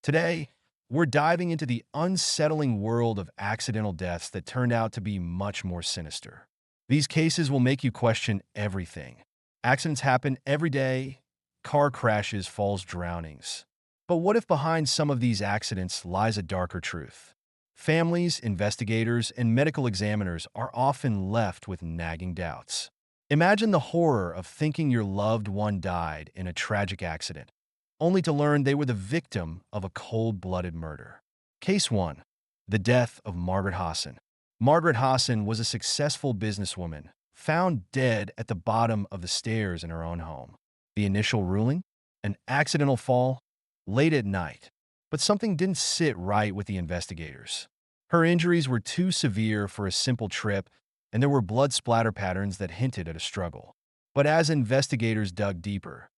Today, we're diving into the unsettling world of accidental deaths that turned out to be much more sinister. These cases will make you question everything. Accidents happen every day, car crashes, falls, drownings. But what if behind some of these accidents lies a darker truth? Families, investigators, and medical examiners are often left with nagging doubts. Imagine the horror of thinking your loved one died in a tragic accident, only to learn they were the victim of a cold-blooded murder. Case 1. The death of Margaret Hassan. Margaret Hassan was a successful businesswoman, found dead at the bottom of the stairs in her own home. The initial ruling? An accidental fall, late at night. But something didn't sit right with the investigators. Her injuries were too severe for a simple trip, and there were blood splatter patterns that hinted at a struggle. But as investigators dug deeper,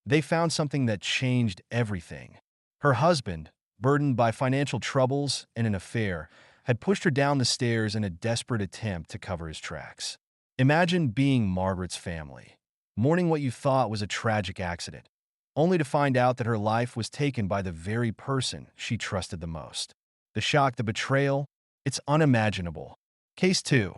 they found something that changed everything. Her husband, burdened by financial troubles and an affair, had pushed her down the stairs in a desperate attempt to cover his tracks. Imagine being Margaret's family, mourning what you thought was a tragic accident, only to find out that her life was taken by the very person she trusted the most. The shock, the betrayal, it's unimaginable. Case 2.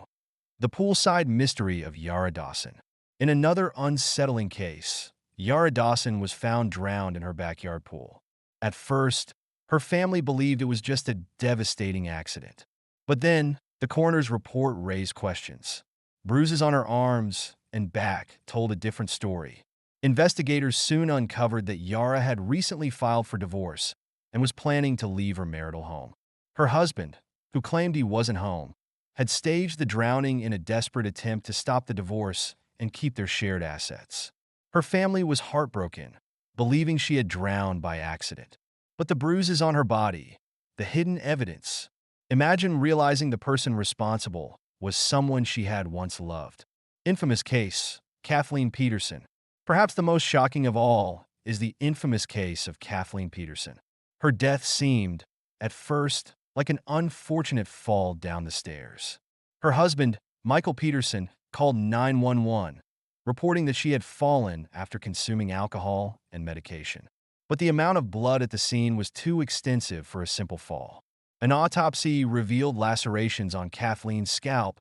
The Poolside Mystery of Yara Dawson. In another unsettling case, Yara Dawson was found drowned in her backyard pool. At first, her family believed it was just a devastating accident. But then, the coroner's report raised questions. Bruises on her arms and back told a different story. Investigators soon uncovered that Yara had recently filed for divorce and was planning to leave her marital home. Her husband, who claimed he wasn't home, had staged the drowning in a desperate attempt to stop the divorce and keep their shared assets. Her family was heartbroken, believing she had drowned by accident. But the bruises on her body, the hidden evidence. Imagine realizing the person responsible was someone she had once loved. Infamous case, Kathleen Peterson. Perhaps the most shocking of all is the infamous case of Kathleen Peterson. Her death seemed, at first, like an unfortunate fall down the stairs. Her husband, Michael Peterson, called 911, reporting that she had fallen after consuming alcohol and medication. But the amount of blood at the scene was too extensive for a simple fall. An autopsy revealed lacerations on Kathleen's scalp,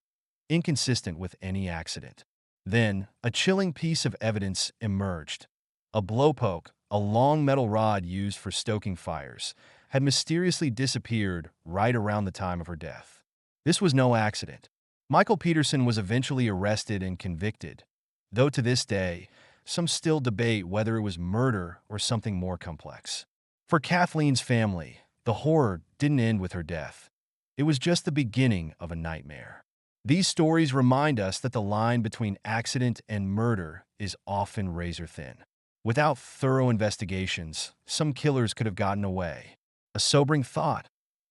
inconsistent with any accident. Then, a chilling piece of evidence emerged. A blowpoke, a long metal rod used for stoking fires, had mysteriously disappeared right around the time of her death. This was no accident. Michael Peterson was eventually arrested and convicted, though to this day, some still debate whether it was murder or something more complex. For Kathleen's family, the horror didn't end with her death. It was just the beginning of a nightmare. These stories remind us that the line between accident and murder is often razor thin. Without thorough investigations, some killers could have gotten away. A sobering thought,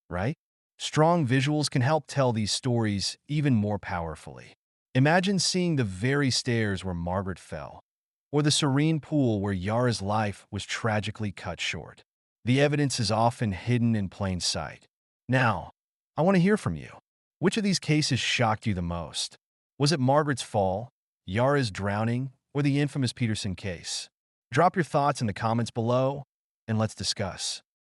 right? Strong visuals can help tell these stories even more powerfully. Imagine seeing the very stairs where Margaret fell, or the serene pool where Yara's life was tragically cut short. The evidence is often hidden in plain sight. Now, I want to hear from you. Which of these cases shocked you the most? Was it Margaret's fall, Yara's drowning, or the infamous Peterson case? Drop your thoughts in the comments below, and let's discuss.